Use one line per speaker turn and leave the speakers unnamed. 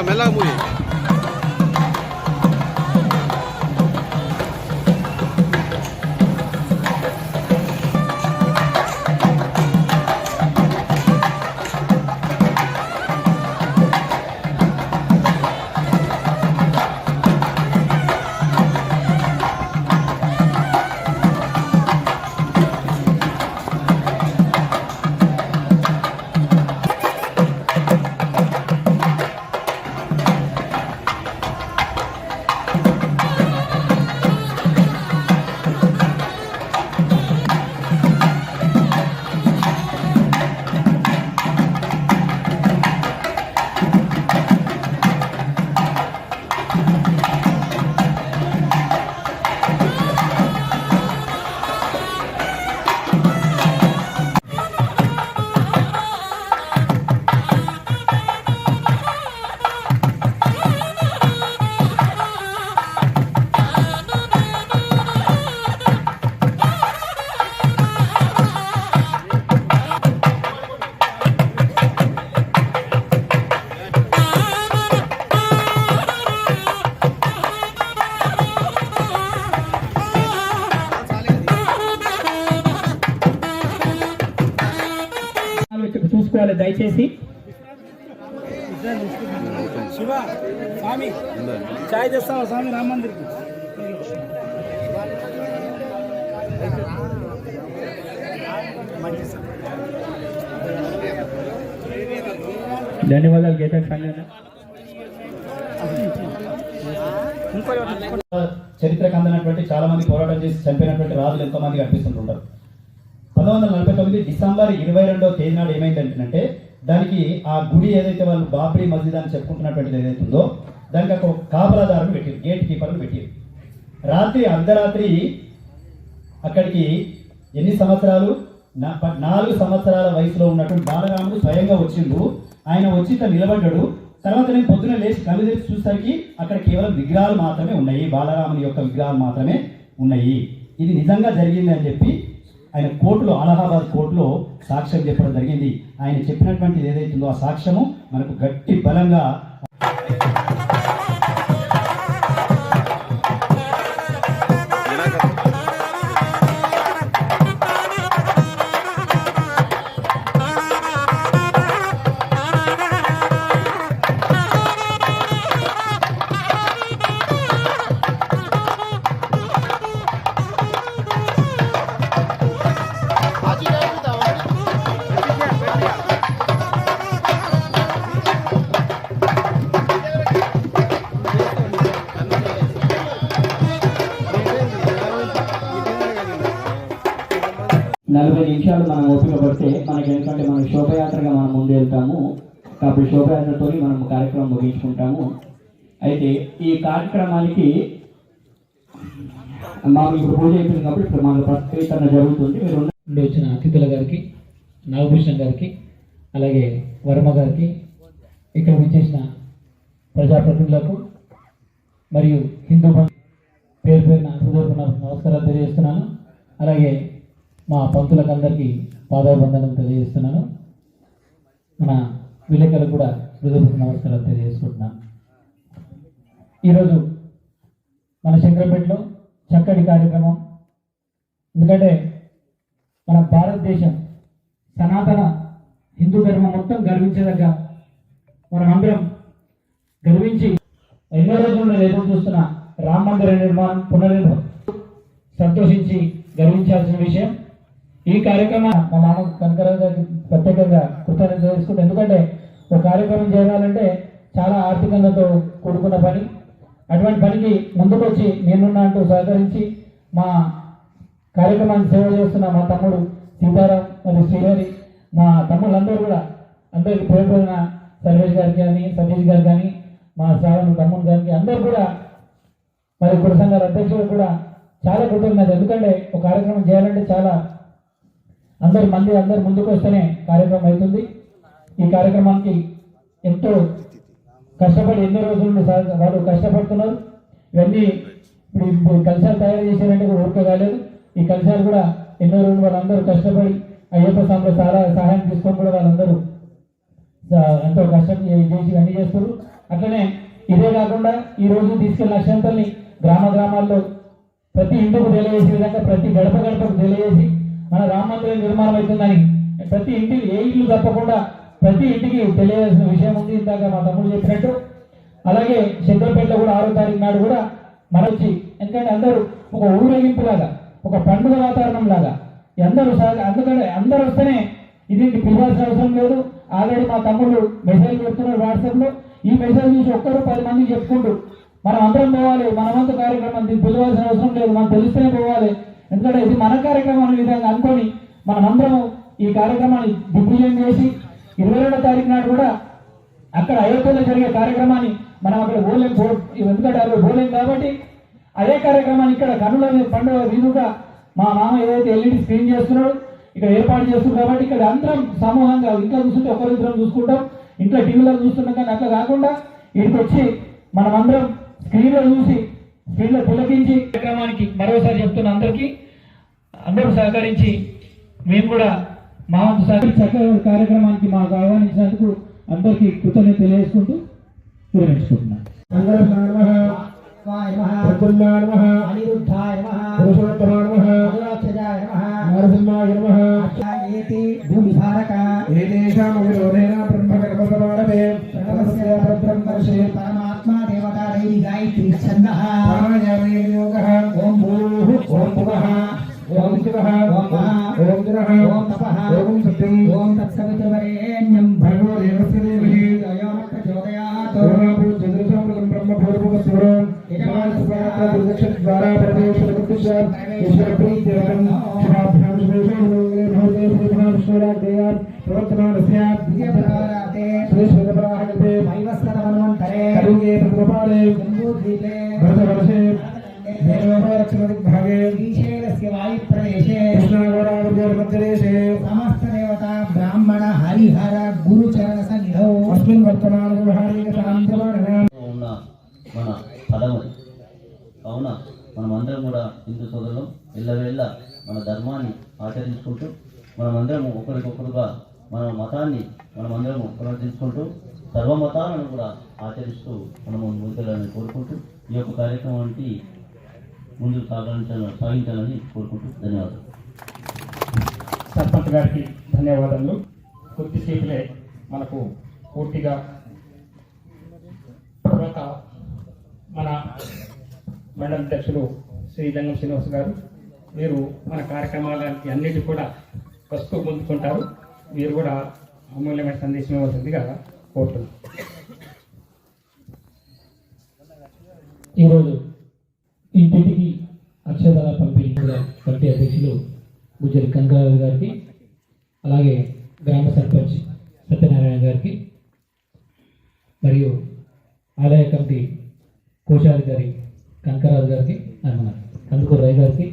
మెల్లగా మూవి
చూసుకోవాలి దయచేసి.
శివ స్వామి చాయ్ తెస్తావా స్వామి రామ మందిర్కి?
ధన్యవాదాలు గీతా సంఘ.
చరిత్రకు అందినటువంటి చాలా మంది పోరాటం చేసి చంపినటువంటి రాజులు ఎంతో మంది కనిపిస్తుంటుంటారు. 1949 డిసెంబర్ 22వ తేదీ నాడు ఏమైందంటే దానికి ఆ గుడి ఏదైతే వాళ్ళు బాబ్రీ మస్జిద్ అని చెప్పుకుంటున్నటువంటిది ఏదైతే ఉందో దానికి ఒక కాపలాదారుని పెట్టారు, గేట్ కీపర్ని పెట్టారు. రాత్రి అర్ధరాత్రి అక్కడికి ఎన్ని సంవత్సరాలు 4 సంవత్సరాల వయసులో ఉన్నటువంటి బాలరాముడు స్వయంగా వచ్చిండు. ఆయన వచ్చి ఇట్లా నిలబడ్డాడు. తర్వాత నేను పొద్దున లేచి కళ్ళు తెరిచి చూసరికి అక్కడ కేవలం విగ్రహాలు మాత్రమే ఉన్నాయి, బాలరాముని యొక్క విగ్రహాలు మాత్రమే ఉన్నాయి. ఇది నిజంగా జరిగింది అని చెప్పి ఆయన కోర్టులో, అలహాబాద్ కోర్టులో సాక్ష్యం చెప్పడం జరిగింది. ఆయన చెప్పినటువంటిది ఏదైతుందో ఆ సాక్ష్యము మనకు గట్టి బలంగా
40 నిమిషాలు మనం ఓపిక పడితే మనకి ఎందుకంటే మనం శోభయాత్రగా మనం ముందు వెళ్తాము కాబట్టి శోభయాత్రతో మనం కార్యక్రమం ముగించుకుంటాము. అయితే ఈ కార్యక్రమానికి మాకు ఇప్పుడు పూజ అయిపోయింది కాబట్టి ఇప్పుడు మనకు ప్రత్యేకరణ జరుగుతుంది. మీరు నుండి వచ్చిన అతిథుల గారికి, నాగభూషణ్ గారికి, అలాగే వర్మ గారికి, ఇక్కడ విచ్చేసిన ప్రజాప్రతినిధులకు మరియు హిందూ పేరు పేరున హృదయపూర్వక నమస్కారాలు తెలియజేస్తున్నాను. అలాగే మా పంతులకు అందరికీ పాదాభివందనం తెలియజేస్తున్నాను. మన విలేకరులకు కూడా హృదయపూర్వక నమస్కారాలు తెలియజేసుకుంటున్నాను. ఈరోజు మన శంకరపేటలో చక్కటి కార్యక్రమం. ఎందుకంటే మన భారతదేశం సనాతన హిందూ ధర్మం మొత్తం గర్వించేదగ్గ, మనం అందరం గర్వించి ఎన్నో రోజులు ఎదురు చూస్తున్న రామ మందిర నిర్మాణం పునర్నిర్మాణం సంతోషించి గర్వించాల్సిన విషయం. ఈ కార్యక్రమం మా మామ కనకరావు గారికి ప్రత్యేకంగా కృతజ్ఞత తెలుసుకుంటాం. ఎందుకంటే ఒక కార్యక్రమం చేయాలంటే చాలా ఆర్థికంగాతో కూడుకున్న పని. అటువంటి పనికి ముందుకు వచ్చి నేనున్నా అంటూ సహకరించి మా కార్యక్రమాన్ని సేవ చేస్తున్న మా తమ్ముడు సీతారాం మరియు శ్రీహరి, మా తమ్ముళ్ళందరూ కూడా అందరికీ పేరు పేరున సర్వేష్ గారికి కానీ, సతీష్ గారు కానీ, మా శ్రావణ్ తమ్ముడు గారికి అందరూ కూడా, మరి కుల సంఘాల అధ్యక్షులు కూడా చాలా కృతజ్ఞత. ఎందుకంటే ఒక కార్యక్రమం చేయాలంటే చాలా అందరు ముందుకు వస్తేనే కార్యక్రమం అవుతుంది. ఈ కార్యక్రమానికి ఎంతో కష్టపడి ఎన్నో రోజుల నుండి వాళ్ళు కష్టపడుతున్నారు. ఇవన్నీ ఇప్పుడు కలశాలు తయారు చేశారంటే కూడా ఊరికే కాలేదు. ఈ కలశాలు కూడా ఎన్నో రోజులు వాళ్ళందరూ కష్టపడి అయ్యప్ప స్వామిలో చాలా సహాయం తీసుకొని కూడా వాళ్ళందరూ ఎంతో కష్టం చేసి ఇవన్నీ చేస్తారు. అట్లనే ఇదే కాకుండా ఈ రోజు తీసుకెళ్లిన అక్షంతల్ని గ్రామాల్లో ప్రతి ఇంటికి తెలియజేసే విధంగా ప్రతి గడప గడపకు తెలియజేసి మన రామ మందిరం నిర్మాణం అవుతుందని ప్రతి ఇంటికి ఏ ఇల్లు తప్పకుండా ప్రతి ఇంటికి తెలియజేసిన విషయం ఉంది. ఇందాక మా తమ్ముడు చెప్పినట్టు అలాగే శంకరపేటలో కూడా 6వ తారీఖు నాడు కూడా మనొచ్చి, ఎందుకంటే అందరూ ఒక ఊరేగింపులాగా ఒక పండుగ వాతావరణం లాగా అందుకని అందరూ వస్తేనే ఇది పిలవాల్సిన అవసరం లేదు. ఆల్రెడీ మా తమ్ముళ్ళు మెసేజ్ పెడుతున్నారు వాట్సాప్లో. ఈ మెసేజ్ చూసి ఒక్కరు 10 మందికి చెప్పుకుంటూ మనం అందరం పోవాలి. మనమంతా కార్యక్రమం దీన్ని పిలవాల్సిన అవసరం లేదు, మనం తెలిస్తేనే పోవాలి. ఎందుకంటే ఇది మన కార్యక్రమం అనే విధంగా అనుకొని మనమందరం ఈ కార్యక్రమాన్ని దిగ్విజయం చేసి 22వ తారీఖు నాడు కూడా అక్కడ అయోధ్యలో జరిగే కార్యక్రమాన్ని మనం అక్కడ పోలేం, ఎందుకంటే అక్కడ పోలేం కాబట్టి అదే కార్యక్రమాన్ని ఇక్కడ కర్నూలు పండుగ వీలుగా మా మామ ఏదైతే ఎల్ఈడి స్క్రీన్ చేస్తున్నాడో ఇక్కడ ఏర్పాటు చేస్తున్నాం కాబట్టి ఇక్కడ అందరం సమూహంగా ఇంట్లో చూస్తుంటే ఒకరిద్దరం చూసుకుంటాం, ఇంట్లో టీవీలో చూస్తున్నాం. కానీ అట్లా కాకుండా ఇక్కడికి వచ్చి మనమందరం స్క్రీన్లో చూసి స్క్రీన్లో తిలకించి కార్యక్రమానికి మరోసారి చెప్తున్న అందరికీ అందరూ సహకరించి మేము కూడా మా వంతు చక్కగా కార్యక్రమానికి మాకు ఆహ్వానించినందుకు అందరికీ కృతజ్ఞత తెలియజేసుకుంటూ విరమించుకుంటున్నాను.
పరమాత్మా దేవతా దేవి గాయత్రి ఛందః ఓం భూః ఓం భువః ఓం శివః ఓం మహః ఓం ధీరః ఓం తపః ఓం సత్యం ఓం తత్సవితుర్వరేణ్యం భర్గో దేవస్య ధీమహి ధియో నః ప్రచోదయాత్ ఓం చంద్రసంప్రదం బ్రహ్మభూర్భువస్వరం యజమానస్వాత్మ దుర్దక్ష ద్వారా పరమేశ్వర ఈశ్వర ప్రీత్యర్థం శుభాభ్యాం శుభేషోభే భవతే శ్రీమహావిష్ణురాజ్ఞయాం ప్రవర్తమానస్య విజయపరాతే శ్రీశ్వరపరాహతే వైవస్వతమన్వంతరే కలియుగే ప్రతిపాలే జంబూద్వీపే భరతవర్షే దేవోరక్షణదిగ్భాగే శ్రీశైలస్య వాయుప్రదేశే కృష్ణాగోదావరిమధ్యదేశే సమస్త దేవతా బ్రాహ్మణ హరిహర గురుచరణ సన్నిధౌ అస్మిన్ వర్తమాన వ్యవహారిక శాంతమాన
ఉన్న మన ఫలము. కావున మనమందరం కూడా హిందూ సోదరులం ఎల్లవేళ్ళ మన ధర్మాన్ని ఆచరించుకుంటూ మనమందరము ఒకరికొకరుగా మన మతాన్ని మనమందరము పునరుద్ధరించుకుంటూ సర్వమతాలను కూడా ఆచరిస్తూ మనము ముందుకెళ్ళాలని కోరుకుంటూ ఈ యొక్క కార్యక్రమానికి ముందుకు సాగించాలని కోరుకుంటూ ధన్యవాదాలు.
సర్పంచ్ గారికి ధన్యవాదాలు. కొద్దిసేపులే మనకు పూర్తిగా తర్వాత మన మండల అధ్యక్షులు శ్రీ లింగం శ్రీనివాస్ గారు వీరు మన కార్యక్రమాలకి అన్నిటి కూడా వస్తూ ముందుకుంటారు. వీరు కూడా అమూల్యమైన సందేశం ఇవ్వాల్సిందిగా కోరుతున్నాం.
ఈరోజు ఇంటింటికి అక్షరాల పంపిణీ కూడా కమిటీ అధ్యక్షులు గుజ్జరి కంకరాజు గారికి, అలాగే గ్రామ సర్పంచ్ సత్యనారాయణ గారికి, మరియు ఆలయ కమిటీ కోశాధికారి కనకరాజు గారికి, మన కందుకూరు రై గారికి,